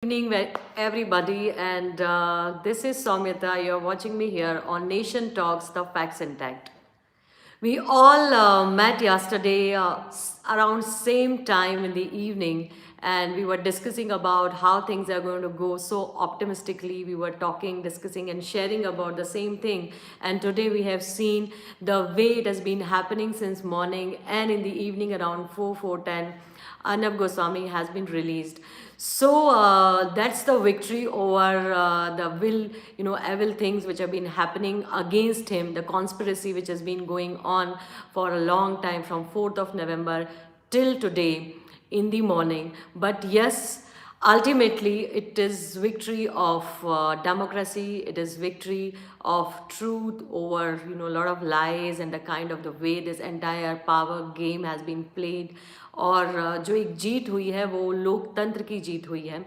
Evening, everybody, and this is Soumyata. You're watching me here on Nation Talks, the Facts Intact. We all met yesterday around same time in the evening, and we were discussing about how things are going to go so optimistically. We were talking, discussing, and sharing about the same thing. And today we have seen the way it has been happening since morning, and in the evening around 4:10, Arnab Goswami has been released. So that's the victory over the evil things which have been happening against him, the conspiracy which has been going on for a long time from 4th of November till today in the morning. But yes, ultimately it is victory of democracy. It is victory of truth over a lot of lies and the kind of the way this entire power game has been played. और जो एक जीत हुई है वो लोकतंत्र की जीत हुई है,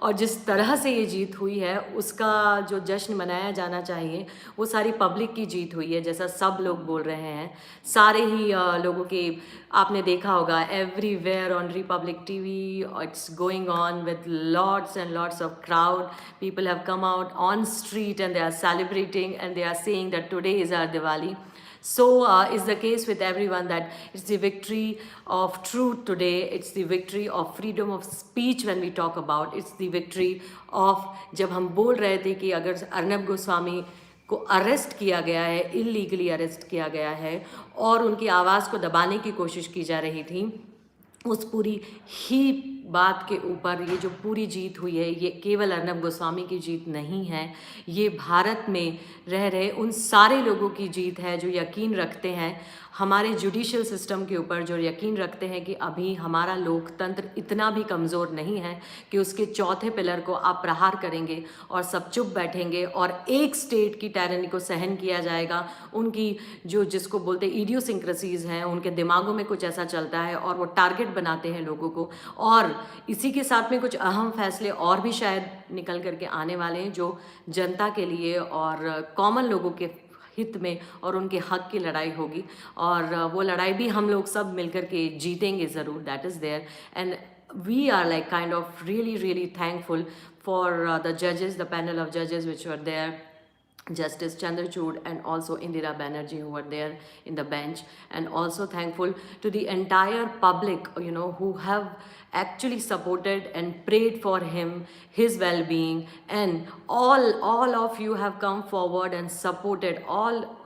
और जिस तरह से ये जीत हुई है उसका जो जश्न मनाया जाना चाहिए वो सारी पब्लिक की जीत हुई है, जैसा सब लोग बोल रहे हैं। सारे ही लोगों के आपने देखा होगा everywhere on Republic TV, it's going on with lots and lots of crowd. People have come out on street and they are celebrating and they are saying that today is our Diwali. So is the case with everyone that it's the victory of truth today. It's the victory of freedom of speech when we talk about. It's the victory of जब हम बोल रहे थे कि अगर अर्नब गोस्वामी को arrest किया गया है, इलीगली अरेस्ट किया गया है और उनकी आवाज़ को दबाने की कोशिश की जा रही थी, उस पूरी ही बात के ऊपर ये जो पूरी जीत हुई है ये केवल अर्नब गोस्वामी की जीत नहीं है, ये भारत में रह रहे उन सारे लोगों की जीत है जो यकीन रखते हैं हमारे जुडिशियल सिस्टम के ऊपर, जो यकीन रखते हैं कि अभी हमारा लोकतंत्र इतना भी कमज़ोर नहीं है कि उसके चौथे पिलर को आप प्रहार करेंगे और सब चुप बैठेंगे और एक स्टेट की टायरनी को सहन किया जाएगा. उनकी जो जिसको बोलते इडियोसिंक्रेसीज़ हैं, उनके दिमागों में कुछ ऐसा चलता है और वो टारगेट बनाते हैं लोगों को, और इसी के साथ में कुछ अहम फैसले और भी शायद निकल करके आने वाले हैं जो जनता के लिए और कॉमन लोगों के हित में और उनके हक की लड़ाई होगी, और वो लड़ाई भी हम लोग सब मिलकर के जीतेंगे ज़रूर. That is there, and we are like kind of really thankful for the judges, the panel of judges which were there, Justice Chandrachud and also Indira Banerjee, who were there in the bench, and also thankful to the entire public, who have actually supported and prayed for him, his well-being, and all of you have come forward and supported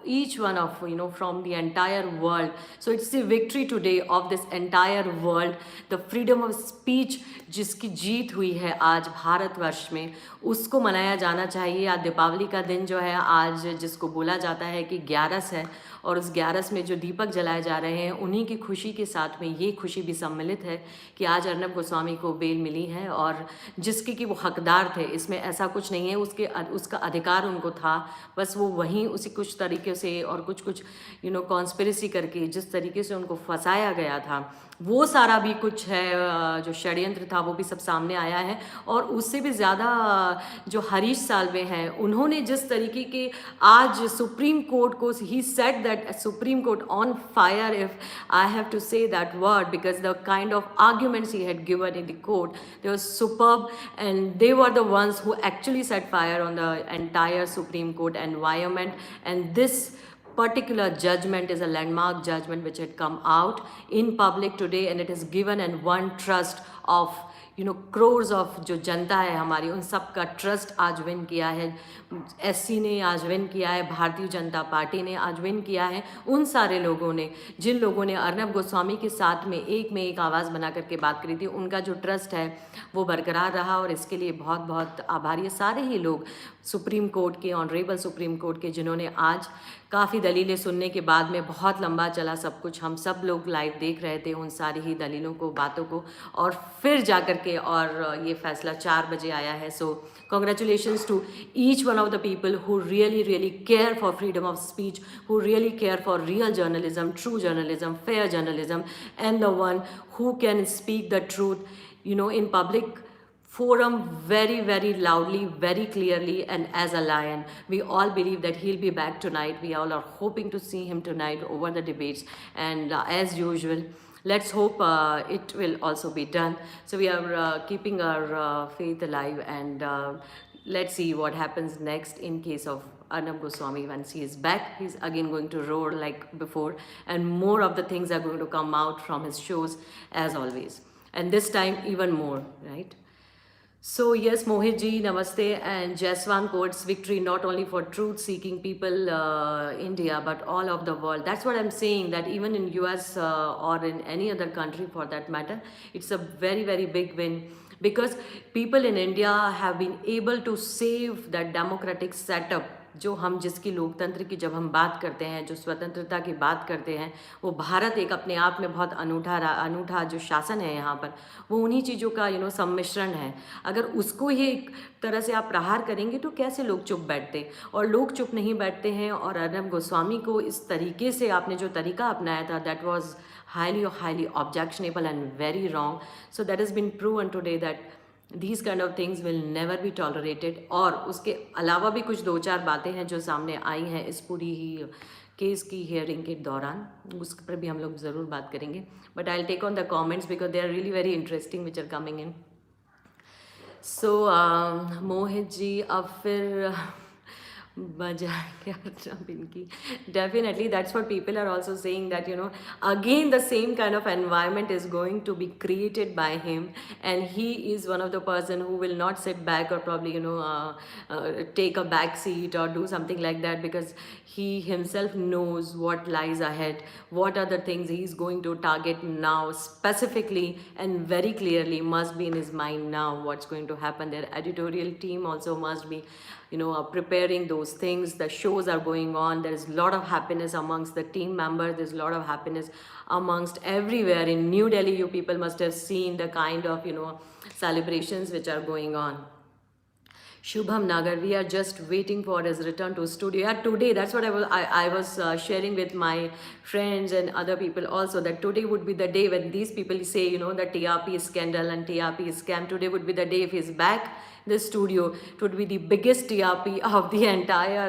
each one of from the entire world. So it's the victory today of this entire world, the freedom of speech जिसकी जीत हुई है आज भारतवर्ष में, उसको मनाया जाना चाहिए. आज दीपावली का दिन जो है आज, जिसको बोला जाता है कि 11 है, और उस 11 में जो दीपक जलाए जा रहे हैं उन्हीं की खुशी के साथ में ये खुशी भी सम्मिलित है कि आज अर्नब गोस्वामी को बेल मिली है, और जिसके कि वो हकदार थे. इसमें ऐसा कुछ नहीं है, उसका अधिकार उनको था, बस वो वहीं उसी कुछ तरीके से और कुछ कॉन्स्पिरेसी करके जिस तरीके से उनको फंसाया गया था, वो सारा भी कुछ है जो षड्यंत्र था वो भी सब सामने आया है. और उससे भी ज़्यादा जो हरीश साल्वे हैं, उन्होंने जिस तरीके के आज सुप्रीम कोर्ट को, he said that supreme court on fire, if I have to say that word, because the kind of arguments he had given in the court, they were superb, and they were the ones who actually set fire on the entire Supreme Court environment. And this particular judgment is a landmark judgment which had come out in public today, and it has given and won trust of crores of जो जनता है हमारी, उन सब का trust आज win किया है. SC ने आज विन किया है, भारतीय जनता पार्टी ने आज विन किया है, उन सारे लोगों ने जिन लोगों ने अर्नब गोस्वामी के साथ में एक आवाज़ बना करके बात करी थी, उनका जो ट्रस्ट है वो बरकरार रहा, और इसके लिए बहुत बहुत आभारी है सारे ही लोग सुप्रीम कोर्ट के, ऑनरेबल सुप्रीम कोर्ट के, जिन्होंने आज काफ़ी दलीलें सुनने के बाद में, बहुत लंबा चला सब कुछ, हम सब लोग लाइव देख रहे थे उन सारी ही दलीलों को, बातों को, और फिर जा कर के और ये फैसला 4 बजे आया है. सो congratulations to each one of the people who really care for freedom of speech, who really care for real journalism, true journalism, fair journalism, and the one who can speak the truth in public forum very loudly, very clearly, and as a lion. We all believe that he'll be back tonight. We all are hoping to see him tonight over the debates, and as usual, let's hope it will also be done. So we are keeping our faith alive, and let's see what happens next in case of Arnab Goswami. Once he is back, he's again going to roar like before, and more of the things are going to come out from his shows as always. And this time, even more, right? So yes, Mohit ji, namaste, and Jaswan quotes victory not only for truth-seeking people, India, but all of the world. That's what I'm saying. That even in US or in any other country, for that matter, it's a very very big win, because people in India have been able to save that democratic setup. जो हम जिसकी लोकतंत्र की जब हम बात करते हैं, जो स्वतंत्रता की बात करते हैं, वो भारत एक अपने आप में बहुत अनूठा जो शासन है यहाँ पर, वो उन्हीं चीज़ों का सम्मिश्रण है. अगर उसको ही एक तरह से आप प्रहार करेंगे तो कैसे लोग चुप बैठते, और लोग चुप नहीं बैठते हैं. और अर्नब गोस्वामी को इस तरीके से आपने जो तरीका अपनाया था, that was highly objectionable and very wrong. So that has been proven today that these kind of things will never be tolerated. और उसके अलावा भी कुछ 2-4 बातें हैं जो सामने आई हैं इस पूरी ही केस की हियरिंग के दौरान, उस पर भी हम लोग ज़रूर बात करेंगे. But I will take on the comments because they are really very interesting which are coming in. So Mohit ji, अब फिर definitely, that's what people are also saying, that again the same kind of environment is going to be created by him, and he is one of the person who will not sit back or probably take a back seat or do something like that, because he himself knows what lies ahead, what are the things he's going to target now specifically and very clearly must be in his mind now what's going to happen. Their editorial team also must be preparing those things. The shows are going on. There is a lot of happiness amongst the team members. There's a lot of happiness amongst everywhere. In New Delhi, you people must have seen the kind of celebrations which are going on. Shubham Nagar, we are just waiting for his return to studio. Yeah, today, that's what I was sharing with my friends and other people also, that today would be the day when these people say, the TRP scandal and TRP scam. Today would be the day if he's back in the studio. It would be the biggest TRP of the entire,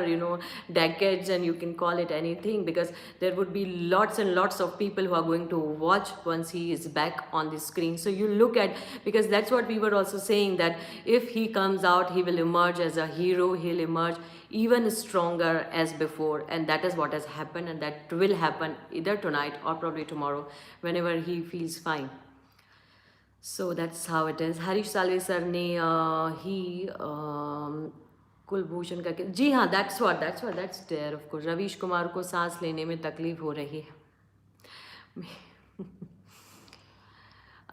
decades, and you can call it anything, because there would be lots and lots of people who are going to watch once he is back on the screen. So you look at, because that's what we were also saying, that if he comes out, he will emerge as a hero. He'll emerge even stronger as before, and that is what has happened, and that will happen either tonight or probably tomorrow whenever he feels fine. So that's how it is. Harish Salve sir ने ही कुलभूषण का, जी हाँ, that's there of course. Ravish Kumar को सांस लेने में तकलीफ हो रही है.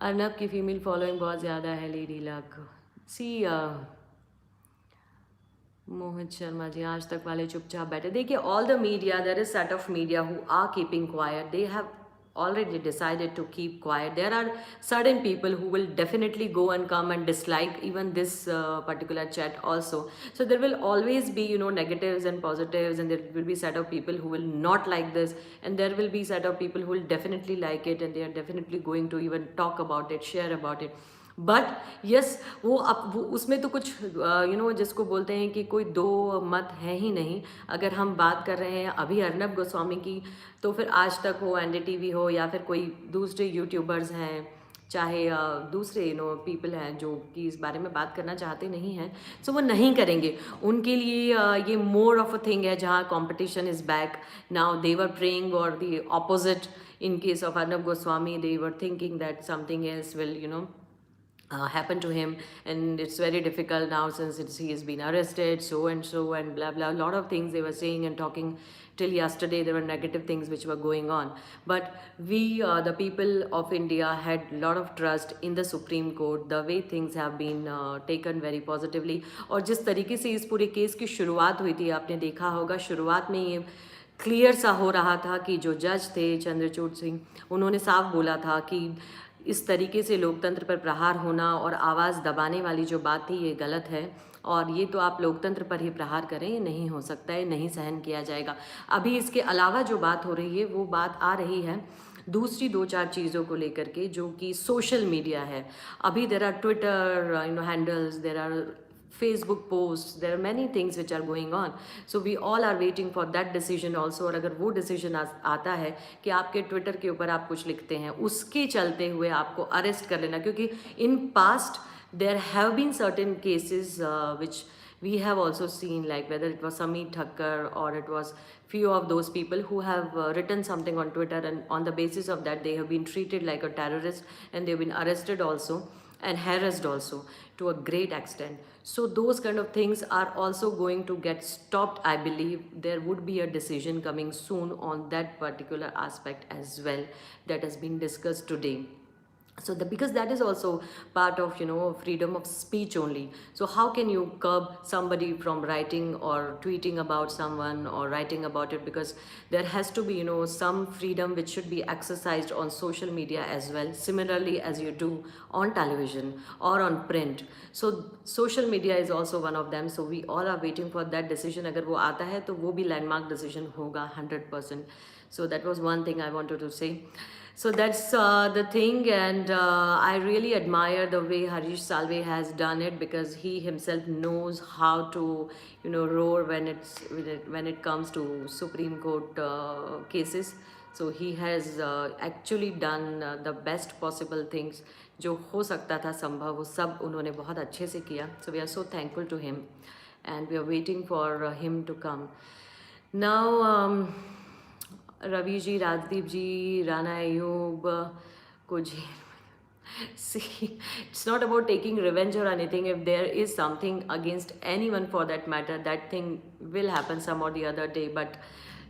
अर्नब की फीमेल फॉलोइंग बहुत ज़्यादा है, lady luck. See Mohit Sharma ji, Aaj Tak वाले चुपचाप बैठे. देखिए, all the media, there is set of media who are keeping quiet. They have already decided to keep quiet. There are certain people who will definitely go and come and dislike even this particular chat also. So there will always be negatives and positives, and there will be set of people who will not like this, and there will be set of people who will definitely like it, and they are definitely going to even talk about it, share about it. But yes, वो उसमें तो कुछ जिसको बोलते हैं कि कोई दो मत है ही नहीं. अगर हम बात कर रहे हैं अभी अर्नब गोस्वामी की, तो फिर आज तक हो, NDTV हो, या फिर कोई दूसरे यूट्यूबर्स हैं, चाहे दूसरे पीपल हैं जो कि इस बारे में बात करना चाहते नहीं हैं, सो वो नहीं करेंगे. उनके लिए ये मोर ऑफ अ थिंग है जहाँ competition is back. Now they were praying और the opposite. In case of Arnab Goswami, they were thinking that something else will happen to him, and it's very difficult now since he has been arrested, so and blah blah, a lot of things they were saying and talking. Till yesterday there were negative things which were going on, but we the people of India had a lot of trust in the Supreme Court, the way things have been taken very positively. और जिस तरीके से इस पूरे case की शुरुआत हुई थी, आपने देखा होगा, शुरुआत में ये क्लियर सा हो रहा था कि जो जज थे चंद्रचूड़ सिंह, उन्होंने साफ बोला था कि इस तरीके से लोकतंत्र पर प्रहार होना और आवाज़ दबाने वाली जो बात थी, ये गलत है, और ये तो आप लोकतंत्र पर ही प्रहार करें, ये नहीं हो सकता है, नहीं सहन किया जाएगा. अभी इसके अलावा जो बात हो रही है, वो बात आ रही है दूसरी 2-4 चीज़ों को लेकर के, जो कि सोशल मीडिया है. अभी there are Twitter handles, there are Facebook posts, there are many things which are going on. So we all are waiting for that decision also. और अगर वो decision आता है कि आपके ट्विटर के ऊपर आप कुछ लिखते हैं, उसके चलते हुए आपको अरेस्ट कर लेना, क्योंकि in past there have been certain cases which we have also seen, like whether it was Sameer Thakkar or it was few of those people who have written something on Twitter, and on the basis of that they have been treated like a terrorist, and they've been arrested also and harassed also to a great extent. So those kind of things are also going to get stopped. I believe there would be a decision coming soon on that particular aspect as well, that has been discussed today. So because that is also part of, freedom of speech only. So how can you curb somebody from writing or tweeting about someone or writing about it? Because there has to be, some freedom which should be exercised on social media as well, similarly as you do on television or on print. So social media is also one of them. So we all are waiting for that decision. अगर वो आता है तो वो भी landmark decision होगा 100%. So that was one thing I wanted to say. So that's the thing, and I really admire the way Harish Salve has done it, because he himself knows how to, roar when it comes to Supreme Court cases. So he has actually done the best possible things. जो हो सकता था संभव, वो सब उन्होंने बहुत अच्छे से किया. So we are so thankful to him, and we are waiting for him to come. Now. Ravi ji, Rajdeep ji, Rana Ayub, Kuji. See, it's not about taking revenge or anything. If there is something against anyone for that matter, that thing will happen some or the other day. But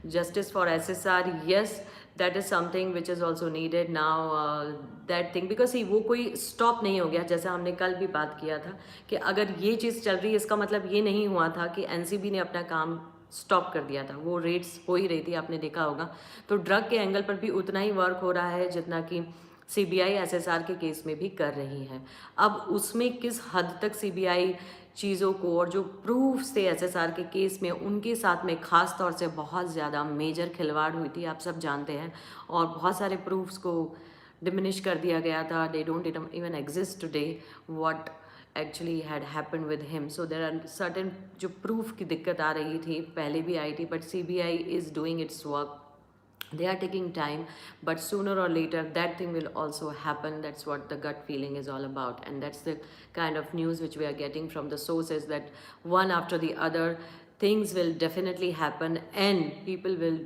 justice for SSR, yes, that is something which is also needed now. That thing, because see, वो कोई stop नहीं हो गया. जैसा हमने कल भी बात किया था कि अगर ये चीज़ चल रही है, इसका मतलब ये नहीं हुआ था कि एनसीबी ने अपना काम स्टॉप कर दिया था. वो रेट्स हो ही रही थी, आपने देखा होगा. तो ड्रग के एंगल पर भी उतना ही वर्क हो रहा है जितना कि सीबीआई एसएसआर के केस में भी कर रही है. अब उसमें किस हद तक सीबीआई चीज़ों को, और जो प्रूफ्स थे एसएसआर के केस में, उनके साथ में ख़ास तौर से बहुत ज़्यादा मेजर खिलवाड़ हुई थी, आप सब जानते हैं. और बहुत सारे प्रूफ्स को डिमिनिश कर दिया गया था. They don't even exist today what actually had happened with him. So there are certain जो proof की दिक्कत आ रही थी, पहले भी आई थी, but CBI is doing its work. They are taking time, but sooner or later that thing will also happen. That's what the gut feeling is all about, and that's the kind of news which we are getting from the sources, that one after the other things will definitely happen and people will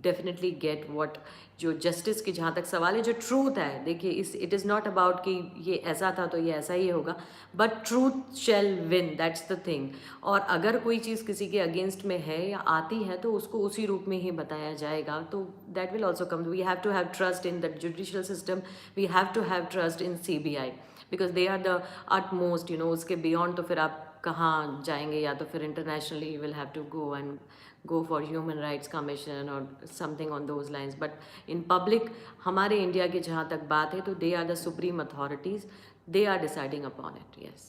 definitely get what, जो justice की जहाँ तक सवाल है, जो truth है, देखिए it is not about कि ये ऐसा था तो ये ऐसा ही होगा, but truth shall win, that's the thing. और अगर कोई चीज़ किसी के अगेंस्ट में है या आती है तो उसको उसी रूप में ही बताया जाएगा. तो that will also come. We have to have trust in the judicial system, we have to have trust in CBI, because they are the utmost. उसके बियॉन्ड तो फिर आप कहाँ जाएंगे, या तो फिर internationally you will have to go and go for Human Rights Commission or something on those lines. But in public, हमारे इंडिया की जहाँ तक बात है, तो they are the supreme authorities. They are deciding upon it. Yes.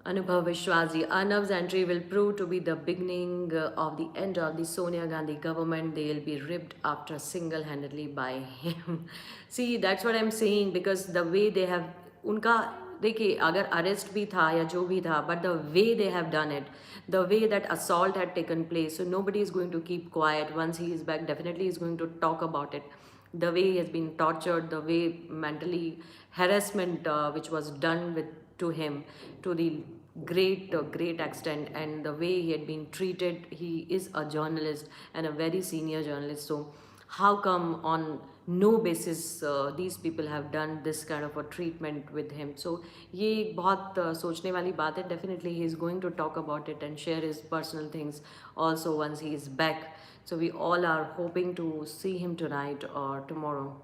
Anubhav Vishwaji, Arnab's entry will prove to be the beginning of the end of the Sonia Gandhi government. They will be ripped after single-handedly by him. See, that's what I'm saying, because the way they have, उनका देखिए अगर arrest भी था या जो भी था, but the way they have done it, the way that assault had taken place, so nobody is going to keep quiet. Once he is back, definitely is going to talk about it. The way he has been tortured, the way mentally harassment which was done to him to the great extent, and the way he had been treated. He is a journalist and a very senior journalist, so how come on no basis these people have done this kind of a treatment with him? So ये एक बहुत सोचने वाली बात है. Definitely he is going to talk about it and share his personal things also once he is back. So we all are hoping to see him tonight or tomorrow.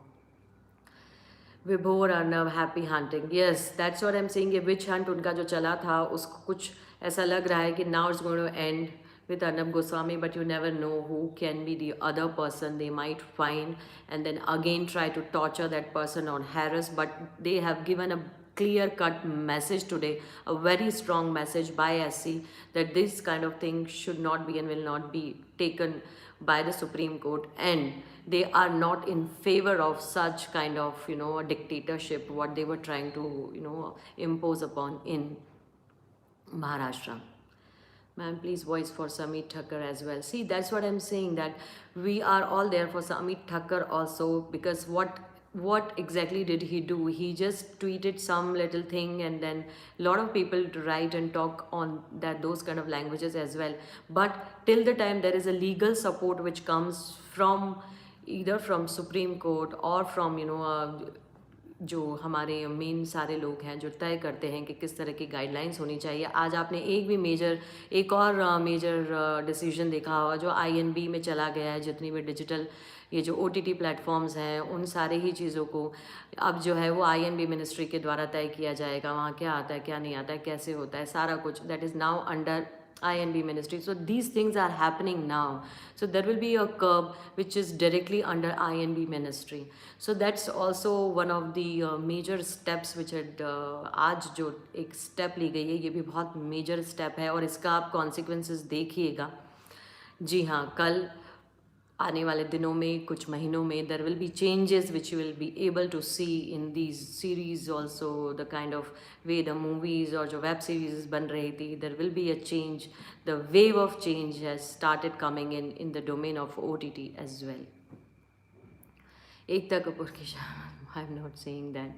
Vibhor Arnab, happy hunting. Yes, that's what I'm saying. ये witch hunt उनका जो चला था, उसको कुछ ऐसा लग रहा है कि now it's going to end with Arnab Goswami, but you never know who can be the other person they might find, and then again try to torture that person or harass. But they have given a clear-cut message today, a very strong message by SC, that this kind of thing should not be and will not be taken by the Supreme Court, and they are not in favor of such kind of, a dictatorship what they were trying to, impose upon in Maharashtra. Ma'am, please voice for Samit Thakkar as well. See, that's what I'm saying, that we are all there for Samit Thakkar also, because what exactly did he do? He just tweeted some little thing, and then a lot of people write and talk on that, those kind of languages as well. But till the time there is a legal support which comes from either from Supreme Court or from, जो हमारे main सारे लोग हैं जो तय करते हैं कि किस तरह की गाइडलाइंस होनी चाहिए। आज आपने एक और मेजर डिसीजन देखा होगा जो आईएनबी में चला गया है, जितनी भी डिजिटल ये जो ओटीटी प्लेटफॉर्म्स हैं उन सारे ही चीज़ों को अब जो है वो आईएनबी मिनिस्ट्री के द्वारा तय किया जाएगा। वहाँ क्या आता है, क्या नहीं आता है, कैसे होता है, सारा कुछ that is now under INB ministry. So these things are happening now. So there will be a curb which is directly under INB ministry. So that's also one of the major steps which had आज जो एक step ली गई है, ये भी बहुत major step है और इसका आप consequences देखिएगा। जी हाँ, कल आने वाले दिनों में, कुछ महीनों में, there will be changes which you will be able to see in these series also, the kind of way the movies और जो web series बन रही थी, there will be a change. The wave of change has started coming in the domain of OTT as well. Ekta Kapoor ki I'm not saying that.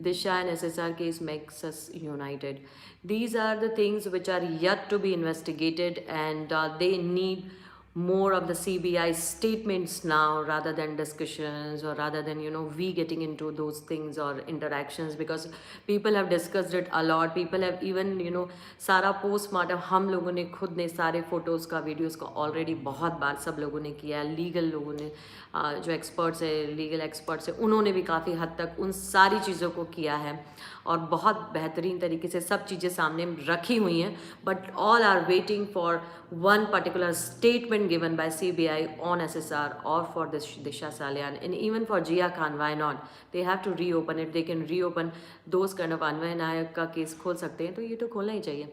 Disha and SSR case makes us united. These are the things which are yet to be investigated, and they need more of the CBI statements now rather than discussions, or rather than we getting into those things or interactions, because people have discussed it a lot. People have even सारा postmortem हम लोगों ने खुद ने सारे photos का, videos का already बहुत बार सब लोगों ने किया। लीगल लोगों ने जो एक्सपर्ट्स है, लीगल एक्सपर्ट्स है, उन्होंने भी काफ़ी हद तक उन सारी चीज़ों को किया है और बहुत बेहतरीन तरीके से सब चीज़ें सामने रखी हुई हैं। But all are waiting for one particular statement given by CBI on SSR or for this Disha Salyan, and even for Jia Khan, why not? They have to reopen it. They can reopen those kind of अन्वय नायक का case खोल सकते हैं, तो ये तो खोलना ही चाहिए।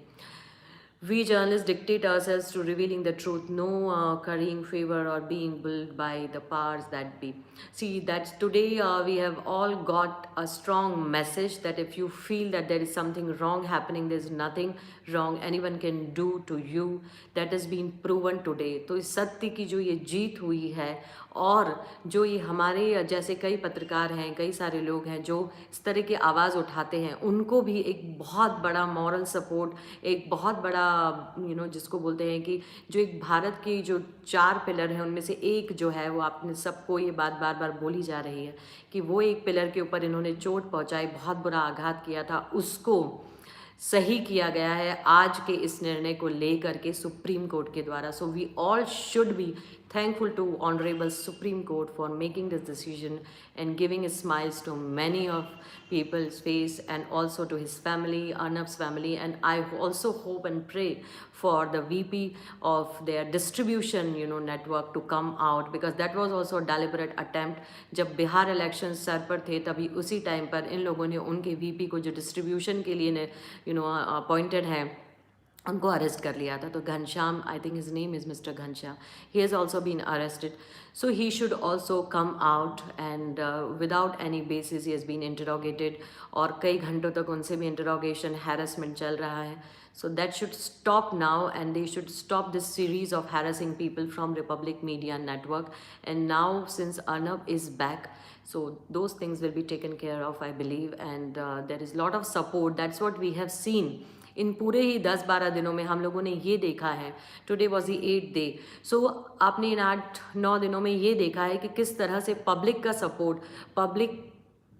We journalists dictate ourselves to revealing the truth, no currying favor or being bulled by the powers that be. See, that today we have all got a strong message that if you feel that there is something wrong happening, there is nothing wrong anyone can do to you. That has been proven today. तो इस सत्य की जो ये जीत हुई है, और जो ये हमारे जैसे कई पत्रकार हैं, कई सारे लोग हैं जो इस तरह की आवाज़ उठाते हैं, उनको भी एक बहुत बड़ा मॉरल सपोर्ट, एक बहुत बड़ा जिसको बोलते हैं कि जो एक भारत की जो 4 पिलर हैं उनमें से एक जो है वो आपने सबको ये बात बार बार बोली जा रही है कि वो एक पिलर के ऊपर इन्होंने चोट पहुंचाई, बहुत बुरा आघात किया था, उसको सही किया गया है आज के इस निर्णय को लेकर के सुप्रीम कोर्ट के द्वारा. So we all should be thankful to Honorable Supreme Court for making this decision and giving smiles to many of people's face, and also to his family, Arnab's family. And I also hope and pray for the VP of their distribution network to come out, because that was also a deliberate attempt. जब Bihar election sir पर थे तभी उसी time पर इन लोगों ने उनके VP को जो डिस्ट्रीब्यूशन के लिए अपॉइंटेड है उनको अरेस्ट कर लिया था. तो Ghanshyam, I think his name is mister Ghanshyam, he has also been arrested. So he should also come out and without any basis he has been interrogated, और कई घंटों तक उनसे भी इंटरोगेशन हैरेसमेंट चल रहा है. So that should stop now, and they should stop this series of harassing people from Republic Media Network. And now since Arnab is back, so those things will be taken care of, I believe, and there is a lot of support. That's what we have seen. इन पूरे ही 10-12 दिनों में हम लोगों ने ये देखा है. Today was the 8th day. So आपने इन 8-9 दिनों में ये देखा है कि किस तरह से पब्लिक का सपोर्ट, पब्लिक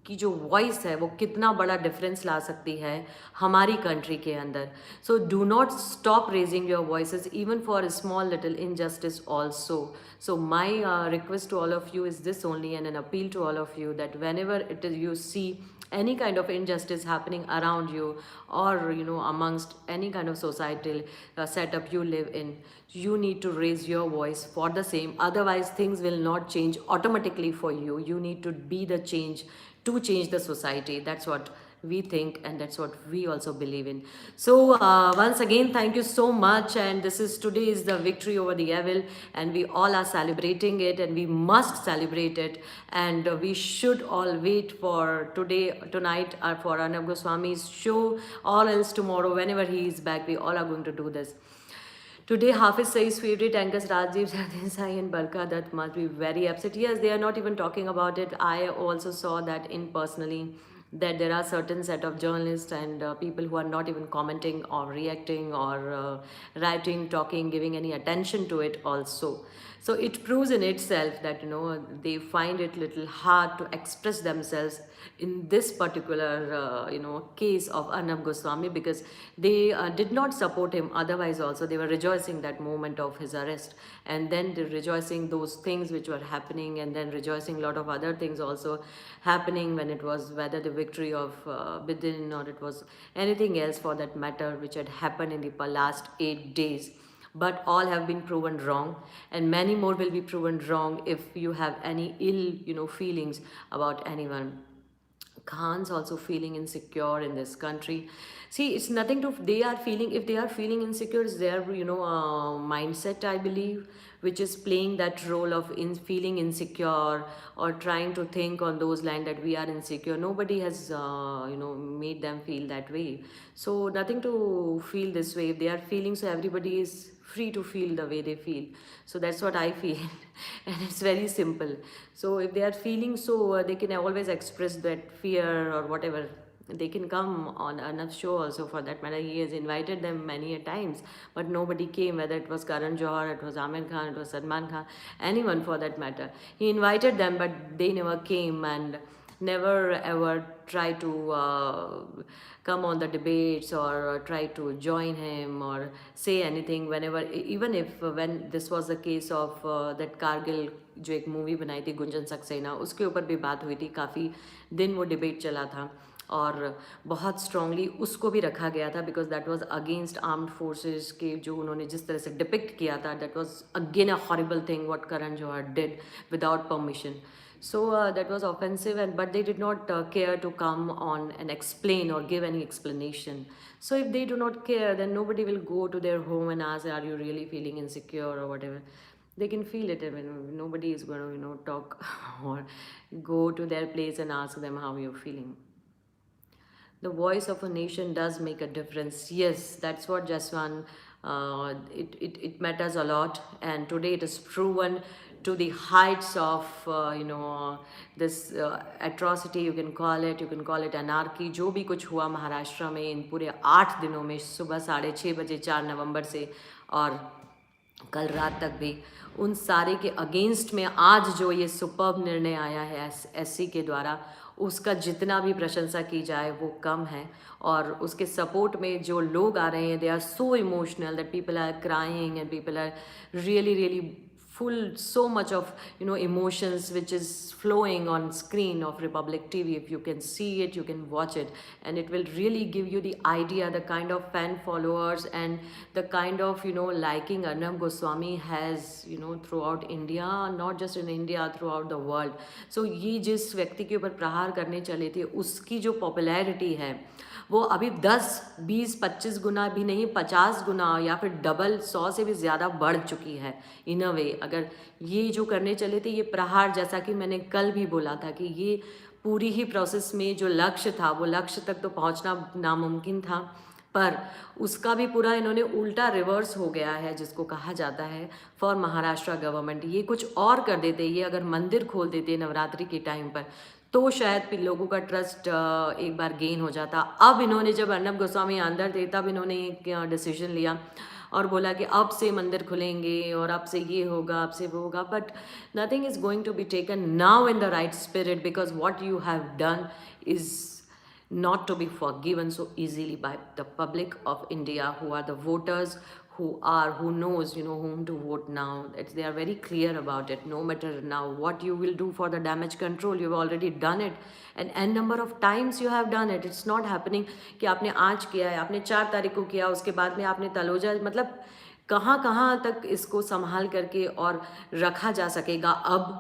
की जो वॉइस है वो कितना बड़ा डिफरेंस ला सकती है हमारी कंट्री के अंदर. So do not stop raising your voices even for small little injustice also. So my request to all of you is this only, and an appeal to all of you, that whenever it is you see any kind of injustice happening around you, or amongst any kind of societal setup you live in, you need to raise your voice for the same. Otherwise things will not change automatically for you. You need to be the change to change the society. That's what we think, and that's what we also believe in. So once again, thank you so much, and this is today is the victory over the evil, and we all are celebrating it, and we must celebrate it, and we should all wait for tonight for Arnab Goswami's show, or else tomorrow whenever he is back, we all are going to do this. Today, Hafiz Saeed's favorite anchors Rajdeep Sardesai and Barka Dutt must be very upset. Yes, they are not even talking about it. I also saw that in personally, that there are certain set of journalists and people who are not even commenting or reacting or writing, talking, giving any attention to it also. So it proves in itself that they find it little hard to express themselves in this particular case of Arnab Goswami, because they did not support him. Otherwise also they were rejoicing that moment of his arrest, and then they're rejoicing those things which were happening, and then rejoicing a lot of other things also happening, when it was whether the victory of Bidin, or it was anything else for that matter which had happened in the last 8 days. But all have been proven wrong, and many more will be proven wrong if you have any ill feelings about anyone. Khan's also feeling insecure in this country. See, it's nothing to, they are feeling, if they are feeling insecure, it's their mindset, I believe, which is playing that role of feeling insecure, or trying to think on those lines that we are insecure. Nobody has made them feel that way. So nothing to feel this way. If they are feeling, so everybody is free to feel the way they feel. So that's what I feel. And it's very simple. So if they are feeling, so they can always express that fear or whatever. They can come on Arnab's show also, for that matter. He has invited them many a times, but nobody came, whether it was Karan Johar, it was Amir Khan, it was Salman Khan, anyone for that matter. He invited them, but they never came, and never ever try to come on the debates, or try to join him, or say anything whenever, even if when this was the case of that Kargil, जो एक movie बनाई थी गुंजन सक्सेना, उसके ऊपर भी बात हुई थी, काफ़ी दिन वो डिबेट चला था, और बहुत स्ट्रांगली उसको भी रखा गया था, because that was against armed forces के, जो उन्होंने जिस तरह से डिपिक्ट किया था, that was again a horrible thing what Karan Johar did without permission. So that was offensive, and but they did not care to come on and explain or give any explanation. So if they do not care, then nobody will go to their home and ask, are you really feeling insecure or whatever. They can feel it. I mean, nobody is going to talk or go to their place and ask them how you're feeling. The voice of a nation does make a difference. Yes, that's what Jaswan, it matters a lot, and today it is proven to the heights of this atrocity, you can call it anarchy. जो भी कुछ हुआ महाराष्ट्र में इन पूरे 8 दिनों में, सुबह 6:30 बजे 4 नवंबर से और कल रात तक भी, उन सारे के अगेंस्ट में आज जो ये सुपर्ब निर्णय आया है एससी के द्वारा, उसका जितना भी प्रशंसा की जाए वो कम है. और उसके सपोर्ट में जो लोग आ रहे हैं, they are so emotional that people are crying, and people are really really full, so much of emotions which is flowing on screen of Republic TV. If you can see it, you can watch it, and it will really give you the idea, the kind of fan followers and the kind of liking Arnab Goswami has throughout India, not just in India, throughout the world. So ये जिस व्यक्ति के ऊपर प्रहार करने चले थे, उसकी जो पॉपुलैरिटी है वो अभी 10, 20, 25 गुना भी नहीं, 50 गुना या फिर डबल, 100 से भी ज़्यादा बढ़ चुकी है इन अ वे. अगर ये जो करने चले थे, ये प्रहार, जैसा कि मैंने कल भी बोला था कि ये पूरी ही प्रोसेस में जो लक्ष्य था, वो लक्ष्य तक तो पहुंचना नामुमकिन था, पर उसका भी पूरा इन्होंने उल्टा रिवर्स हो गया है, जिसको कहा जाता है फॉर महाराष्ट्र गवर्नमेंट. ये कुछ और कर देते, ये अगर मंदिर खोल देते नवरात्रि के टाइम पर, तो शायद लोगों का ट्रस्ट एक बार गेन हो जाता. अब इन्होंने, जब अर्नब गोस्वामी अंदर थे, तब इन्होंने एक डिसीजन लिया और बोला कि अब से मंदिर खुलेंगे और अब से ये होगा, अब से वो होगा. But nothing is going to be taken now in the right spirit, because what you have done is not to be forgiven so easily by the public of India, who are the voters, who knows whom to vote now. They are very clear about it. No matter now what you will do for the damage control, you've already done it, and n number of times you have done it. It's not happening कि आपने आज किया है, आपने 4 तारीख को किया, उसके बाद में आपने तलोजा, मतलब कहाँ कहाँ तक इसको संभाल करके और रखा जा सकेगा अब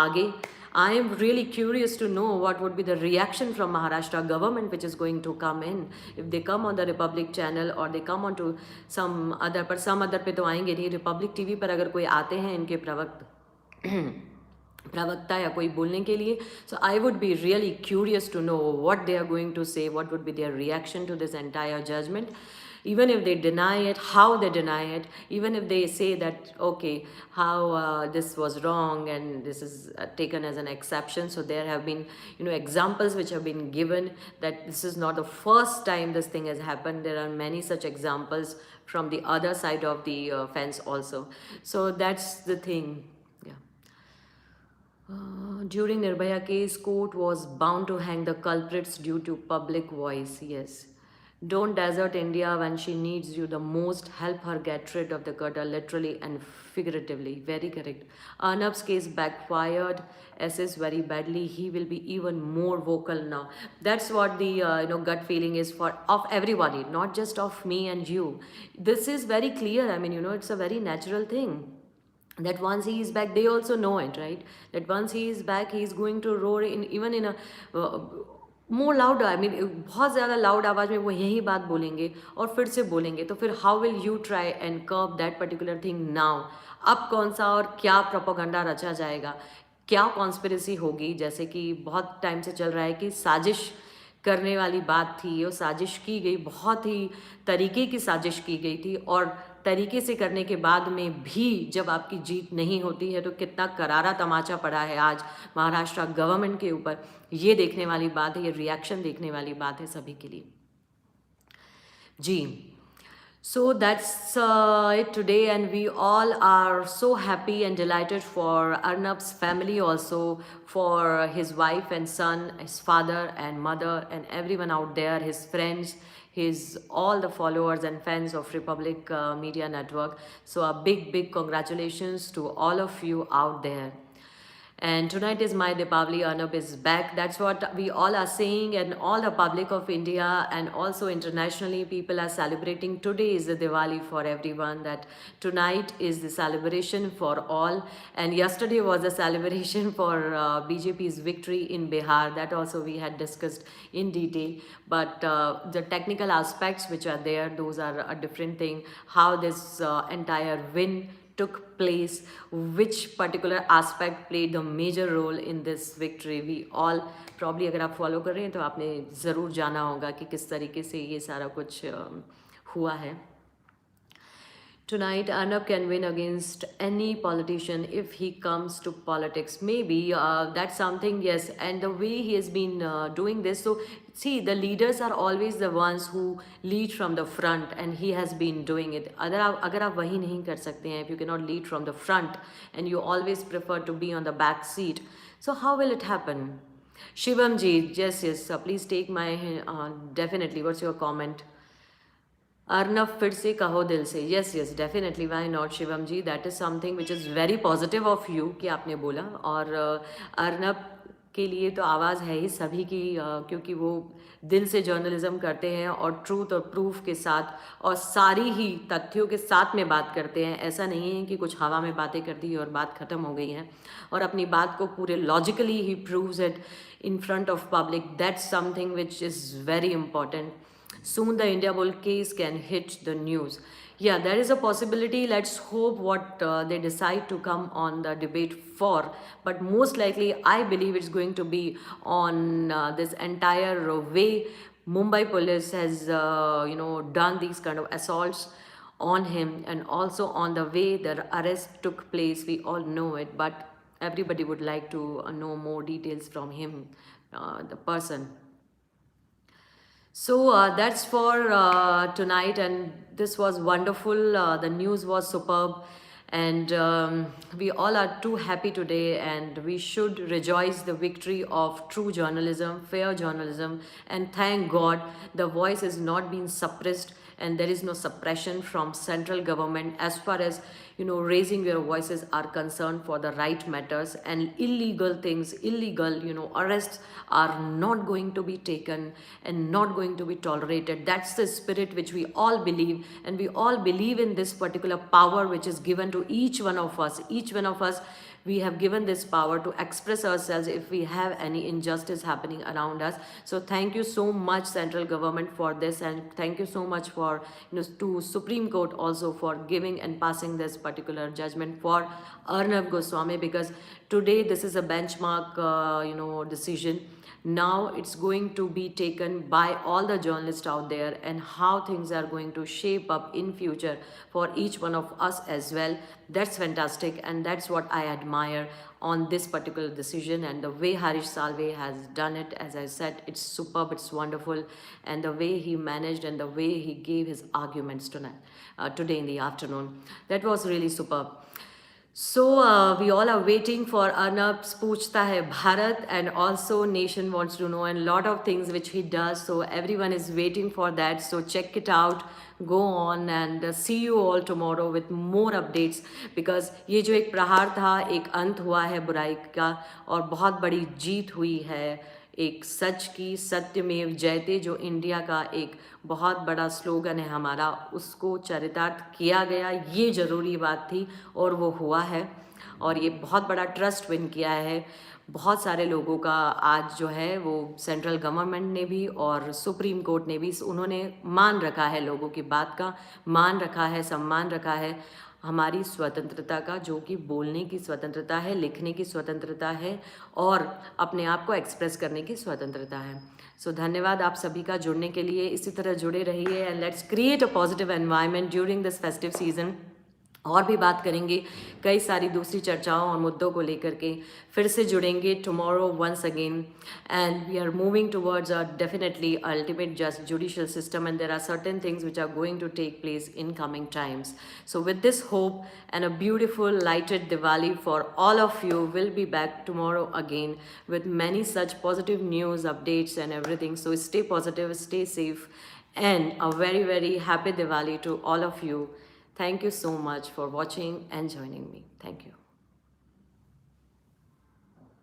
आगे. I am really curious to know what would be the reaction from Maharashtra government, which is going to come in. If they come on the Republic channel or they come on to some other, पर some other पे तो आएंगे नहीं. Republic TV पर अगर कोई आते हैं इनके प्रवक्ता या कोई बोलने के लिए, so I would be really curious to know what they are going to say, what would be their reaction to this entire judgment. Even if they deny it, how they deny it, even if they say that, okay, how this was wrong and this is taken as an exception. So there have been, examples which have been given that this is not the first time this thing has happened. There are many such examples from the other side of the fence also. So that's the thing. During Nirbhaya case, court was bound to hang the culprits due to public voice. Yes. Don't desert India when she needs you the most. Help her get rid of the gutter, literally and figuratively. Very correct. Arnab's case backfired. SS very badly. He will be even more vocal now. That's what the gut feeling is of everybody, not just of me and you. This is very clear. I mean, it's a very natural thing. That once he is back, they also know it, right? That once he is back, he is going to roar even in a more louder. I mean, बहुत ज़्यादा loud आवाज़ में वो यही बात बोलेंगे और फिर से बोलेंगे. तो फिर how will you try and curb that particular thing now? अब कौन सा और क्या प्रोपोगंडा रचा जाएगा, क्या कॉन्स्पिरेसी होगी? जैसे कि बहुत टाइम से चल रहा है कि साजिश करने वाली बात थी, वो साजिश की गई, बहुत ही तरीके की साजिश की गई थी, और तरीके से करने के बाद में भी जब आपकी जीत नहीं होती है तो कितना करारा तमाचा पड़ा है आज महाराष्ट्र गवर्नमेंट के ऊपर. ये देखने वाली बात है, ये रिएक्शन देखने वाली बात है सभी के लिए जी. So that's it today, and we all are so happy and delighted for Arnab's family also, for his wife and son, his father and mother, and everyone out there, his friends, all the followers and fans of Republic Media Network. So a big congratulations to all of you out there. And tonight is my Deepavali. Arnab is back. That's what we all are saying, and all the public of India and also internationally, people are celebrating. Today is the Diwali for everyone. That tonight is the celebration for all. And yesterday was a celebration for BJP's victory in Bihar. That also we had discussed in detail. But the technical aspects which are there, those are a different thing. How this entire win took place, which particular aspect played the major role in this victory. We all probably, अगर आप follow कर रहे हैं तो आपने ज़रूर जाना होगा कि किस तरीके से ये सारा कुछ हुआ है. Tonight, Arnab can win against any politician if he comes to politics. Maybe that's something, yes. And the way he has been doing this, so see, the leaders are always the ones who lead from the front, and he has been doing it. अगर आप वही नहीं कर सकते हैं, if you cannot lead from the front and you always prefer to be on the back seat, so how will it happen? Shivam ji, yes, please take my definitely. What's your comment? Arnab फिर से कहो दिल से. yes definitely, why not Shivam ji. that is something which is very positive of you कि आपने बोला. और अर्नब के लिए तो आवाज़ है ही सभी की, क्योंकि वो दिल से जर्नलिज्म करते हैं और ट्रूथ और प्रूफ के साथ और सारी ही तथ्यों के साथ में बात करते हैं. ऐसा नहीं है कि कुछ हवा में बातें कर दी और बात ख़त्म हो गई है, और अपनी बात को पूरे logically he proves it in front of public. That's something which is very important. Soon the India Bull case can hit the news. Yeah, there is a possibility. Let's hope what they decide to come on the debate for. But most likely, I believe it's going to be on this entire way. Mumbai police has, done these kind of assaults on him, and also on the way the arrest took place. We all know it, but everybody would like to know more details from him, the person. So that's for tonight, and this was wonderful. The news was superb, and we all are too happy today, and we should rejoice the victory of true journalism, fair journalism, and thank God the voice is not being suppressed, and there is no suppression from central government as far as raising your voices are concerned for the right matters. And illegal things, illegal arrests are not going to be taken and not going to be tolerated. That's the spirit which we all believe, and we all believe in this particular power which is given to each one of us. Each one of us we have given this power to express ourselves if we have any injustice happening around us. So thank you so much, central government, for this, and thank you so much for, to Supreme Court also for giving and passing this particular judgment for Arnab Goswami, because today this is a benchmark decision. Now it's going to be taken by all the journalists out there, and how things are going to shape up in future for each one of us as well. That's fantastic, and that's what I admire on this particular decision. And the way Harish Salve has done it, as I said, it's superb, it's wonderful. And the way he managed and the way he gave his arguments tonight, today in the afternoon, that was really superb. So we all are waiting for Arnab's Puchta Hai Bharat, and also nation wants to know, and a lot of things which he does. So everyone is waiting for that. So check it out, go on, and see you all tomorrow with more updates. Because ये जो एक प्रहार था, एक अंत हुआ है बुराई का, और बहुत बड़ी जीत हुई है एक सच की, सत्यमेव जयते, जो इंडिया का एक बहुत बड़ा स्लोगन है हमारा, उसको चरितार्थ किया गया। ये ज़रूरी बात थी और वो हुआ है, और ये बहुत बड़ा ट्रस्ट विन किया है बहुत सारे लोगों का। आज जो है वो सेंट्रल गवर्नमेंट ने भी और सुप्रीम कोर्ट ने भी, उन्होंने मान रखा है, लोगों की बात का मान रखा है, सम्मान रखा है। हमारी स्वतंत्रता का, जो कि बोलने की स्वतंत्रता है, लिखने की स्वतंत्रता है, और अपने आप को एक्सप्रेस करने की स्वतंत्रता है। सो धन्यवाद आप सभी का जुड़ने के लिए। इसी तरह जुड़े रहिए, and let's create a positive environment during this festive season. और भी बात करेंगे कई सारी दूसरी चर्चाओं और मुद्दों को लेकर के, फिर से जुड़ेंगे tomorrow once again. And we are moving towards a definitely ultimate just judicial system, and there are certain things which are going to take place in coming times. So with this hope and a beautiful lighted Diwali for all of you, will be back tomorrow again with many such positive news, updates and everything. So stay positive, stay safe, and a very, very happy Diwali to all of you. Thank you so much for watching and joining me. Thank you.